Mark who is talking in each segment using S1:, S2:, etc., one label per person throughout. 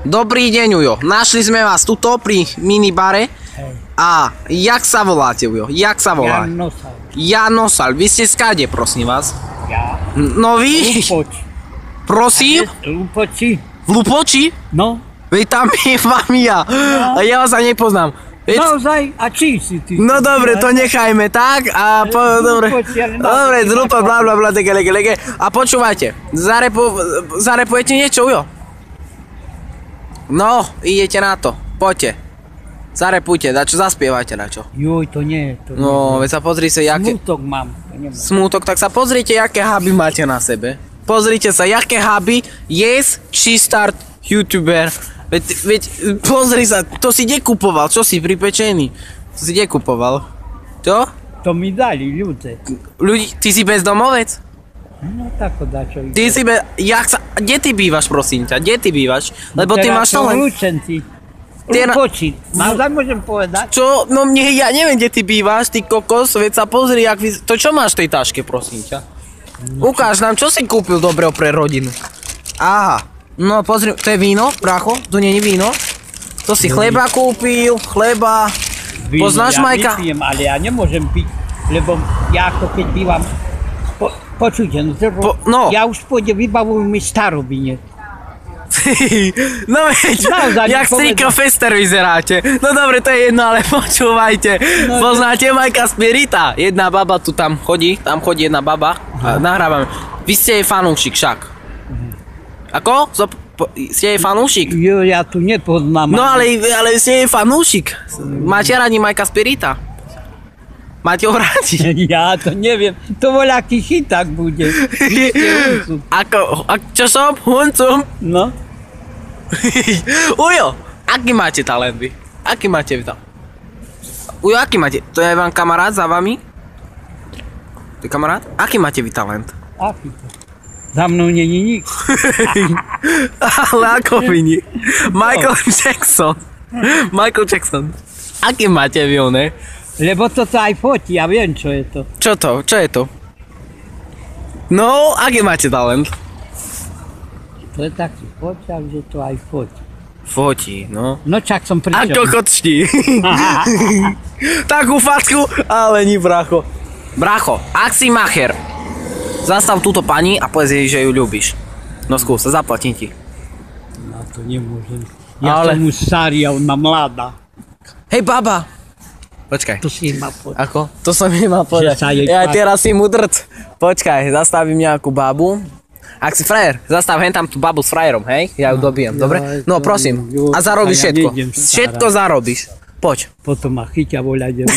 S1: Dobrý deň, Ujo. Našli sme vás tuto pri minibare. A jak sa voláte, Ujo? Jak sa voláte?
S2: Jan Nosal.
S1: Jan Nosal. Vy ste skade, prosím vás?
S2: Ja.
S1: No vy?
S2: Lupoč.
S1: Prosím?
S2: Lupoči.
S1: V Lupoči?
S2: No.
S1: Veď tam je familia. A ja vás ani nepoznám.
S2: Naozaj? A čí si ty?
S1: No dobre, to nechajme tak a dobre. Dobre, zlupa, bla bla bla, lege. A počúvajte, zarepujete niečo, Ujo? No, idete na to, poďte. Zarepujte, dačo, zaspievajte dačo.
S2: Joj, to nie.
S1: No, veď sa pozri sa, jaké...
S2: Smutok mám.
S1: Smutok, tak sa pozrite, jaké huby máte na sebe. Pozrite sa, jaké huby, yes, she start YouTuber. Veď, pozri sa, to si kde kupoval, čo si pripečený? To si kde kupoval? Čo?
S2: To mi dali ľudze.
S1: Ľudí, ty si bezdomovec?
S2: No tako dačo.
S1: Ty si kde ty bývaš, prosím ťa, kde ty bývaš? Lebo ty máš to len...
S2: Lučenci. Lupoči. Naozaj môžem povedať?
S1: Čo? No ja neviem, kde ty bývaš, ty kokos, veď sa pozri, to čo máš v tej taške, prosím ťa? Ukáž nám, čo si kúpil dobrého pre rodinu. Aha. No pozri, to je víno, brácho, to nie je víno. To si chleba kúpil, chleba.
S2: Víno
S1: Poznáš,
S2: ja
S1: Majka?
S2: Nepijem, ale ja nemôžem piť, lebo ja ako keď bývam... Počujte,
S1: no.
S2: Ja už pôjde, vybavujú mi starobine.
S1: No veď, jak striko Fester vyzeráte. No dobre, to je jedno, ale počúvajte. Poznáte Majka Spirita? Jedna baba tu tam chodí jedna baba. Nahrávame. Vy ste jej fanúšik však. Ako? Ste jej fanúšik?
S2: Jo, ja tu nepoznám.
S1: No ale ste jej fanúšik. Máte radi Majka Spirita? Máte ho radi?
S2: Ja to neviem. To voľaký chyták bude.
S1: Ako? Čo som? Huncum?
S2: No.
S1: Ujo, aký máte talent vy? Aký máte vy tam? Ujo, aký máte? To je vám kamarát za vami? To je kamarát? Aký máte vy talent?
S2: Aký to? Za mnou není nik.
S1: Ale ako vy nik? Michael Jackson. Aký máte vy, ne?
S2: Lebo to aj fotí, ja viem, čo je to.
S1: Čo to? Čo je to? No, aký máte talent?
S2: To je taký foťak, že to aj fotí.
S1: Fotí, no.
S2: No čak som prišiel.
S1: Ako kocští. Takú facku, ale nie, bracho. Bracho, ak si macher, zastav túto pani a povedz jej, že ju ľúbiš. No skús, zaplatím ti.
S2: No to nemôžem. Ja som už starý a ona mladá.
S1: Hej baba. Počkaj.
S2: To si ma povedať.
S1: Ako? To som jej mal povedať. Ja teraz si mu drc. Počkaj, zastavím nejakú babu. Ak si frajer, zastav hen tam tú babu s frajerom, hej? Ja ju dobijem, dobre? No prosím, a zarobíš všetko. Všetko zarobíš. Poď.
S2: Potom ma chyťa voľade.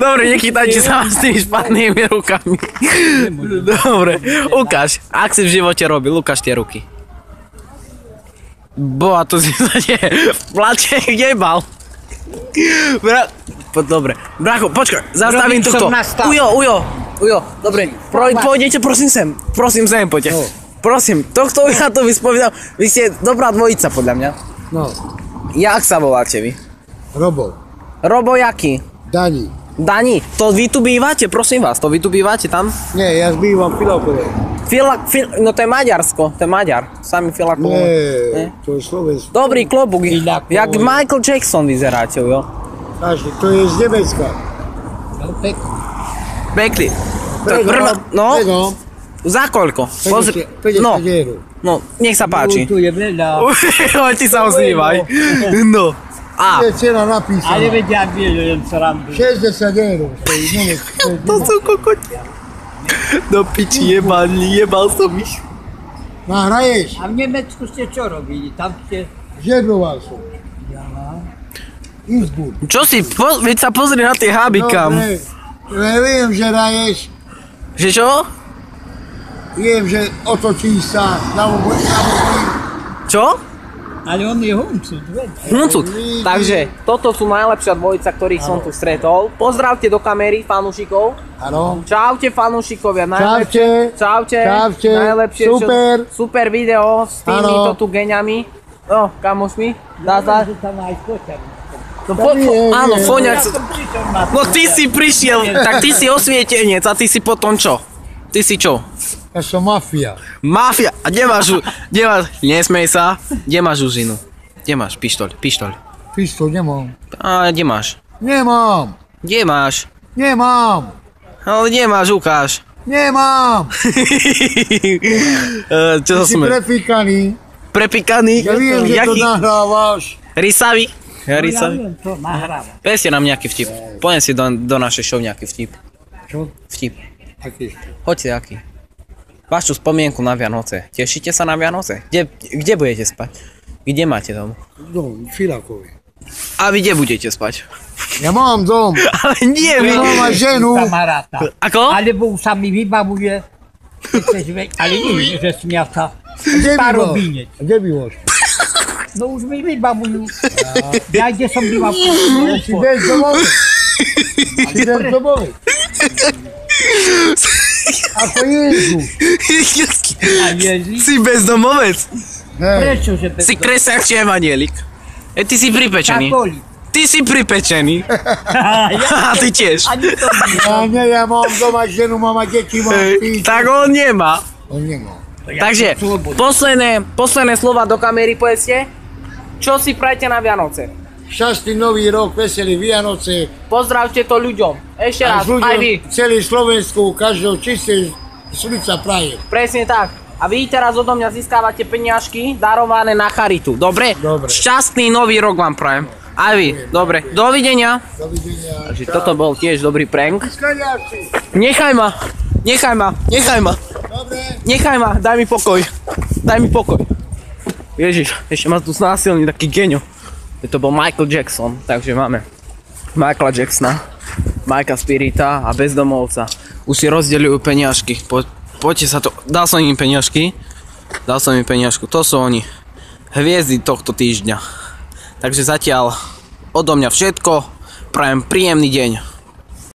S1: Dobre, nechytajte sa s tými špatnými rukami. Dobre, ukáž. Ak si v živote robil, ukáž tie ruky. Boha, to si sa plače, kde bal? Dobre, bracho, počkaj, zastavím toto. Ujo, dobre, pôjdete prosím sem, poďte. Prosím, tohto ja to vyspovedal, vy ste dobrá dvojica podľa mňa.
S3: No.
S1: Jak sa voláte vy?
S3: Robo.
S1: Robo jaký?
S3: Dani.
S1: Dani, to vy tu bývate, prosím vás, to vy tu bývate tam?
S3: Nie, ja bývam v Filakove.
S1: No to je Maďarsko, to je Maďar, sami Filakov.
S3: Nie, to je Slovensko.
S1: Dobrý klobúk, jak Michael Jackson vyzeráte, jo?
S3: Až, to je z Nemecka.
S2: No pekný.
S1: Pekný. No, za koľko? Pozri, no, nech sa páči.
S2: Tu je veľa.
S1: Hoď ti sa osnívaj. No. A.
S3: Je cena napísaná.
S2: Ale vedia, len srandu.
S3: 60 €.
S1: To sú kokoti. Do piči, jebal som ich.
S3: Nahraješ?
S2: A v Nemecku ste čo robili? Tam ste...
S3: Žebroval som. Innsbruck.
S1: Čo si, veď sa pozri na tie háby kam.
S3: Ja viem, že raješ.
S1: Že čo?
S3: Viem, že otočíš sa na obojí.
S1: Čo?
S2: Ale on je Huncut,
S1: Huncut. Takže toto sú najlepšia dvojica, ktorých som tu stretol. Pozdravte do kamery fanúšikov.
S3: Áno.
S1: Čaute fanúšikovia.
S3: Čaute.
S1: Najlepšie.
S3: Super.
S1: Super video s týmito tu geňami. No, kamošmi. Dá. Áno, foňak. No ty si prišiel, tak ty si osvietenec a ty si potom čo? Ty si čo?
S3: Ja som mafia.
S1: Mafia! A kde máš, nesmej sa, kde máš užinu? Kde máš pištoľ?
S3: Pistol nemám.
S1: A kde máš?
S3: Nemám.
S1: Kde máš?
S3: Nemám.
S1: Ale kde máš, ukáž.
S3: Nemám.
S1: Čo sa
S3: Si
S1: sme?
S3: prepíkaný.
S1: Prepíkaný?
S3: Ja viem, že to nahrávaš.
S1: Rysavý? Ja
S2: Ja
S1: rysavý.
S2: viem, to nahrávam.
S1: Peste nám nejaký vtip. Poďme si do našej show nejaký vtip.
S3: Čo?
S1: Vtip.
S3: Aký?
S1: Hoďte aký. Vašu spomienku na Vianoce. Tešíte sa na Vianoce? Kde budete spať? Kde máte dom?
S3: Dom, Filakovi.
S1: A vy kde budete spať?
S3: Ja mám dom.
S1: Ale nie vy.
S3: Ja mám aj ženu.
S2: Kamaráta.
S1: Ako?
S2: Alebo sa mi vybavuje, ale nie, že smiata.
S3: Kde
S2: Starú
S3: bývaš?
S2: Bínec.
S3: Kde bývaš?
S2: No už mi vybavujú. Ja kde som býval
S3: Si bez domovy. Si bez domovy. Ako Jezus.
S2: a Ježiš.
S1: Si bezdomovec.
S3: Hej.
S2: Prečo, že bez
S1: Si kresťan či evanielik. Ty si pripečený.
S2: katolík?
S1: Ty si pripečený. A ty tiež.
S2: Ani to nie.
S3: Ja nie, ja mám doma ženu, mám a deti, mám píť.
S1: Tak on nemá.
S3: On nemá.
S1: Takže, posledné slova do kamery povedzte. Čo si prajete na Vianoce?
S3: Šťastný nový rok, veselý Vianoce.
S1: Pozdravte to ľuďom. Ešte raz,
S3: A
S1: aj vy.
S3: ľuďom celý Slovensku, každého čisté srdca praje.
S1: Presne tak. A vy teraz odo mňa získávate peniažky darované na charitu. Dobre?
S3: Dobre.
S1: Šťastný nový rok vám prajem. Aj vy. Dobre. Dovidenia.
S3: Dovidenia.
S1: Takže toto bol tiež dobrý prank.
S3: Skaniaci.
S1: Nechaj ma. Nechaj ma. Nechaj ma.
S3: Dobre.
S1: Nechaj ma. Daj mi pokoj. Daj mi pokoj. Ježiš, ešte ma tu znásilný taký geňo. To bol Michael Jackson, takže máme Michaela Jacksona, Mikea Spirita a bezdomovca. Už si rozdeľujú peniažky. Poďte sa to. Dal som im peniažky. To sú oni. Hviezdy tohto týždňa. Takže zatiaľ odo mňa všetko. Prajem príjemný deň.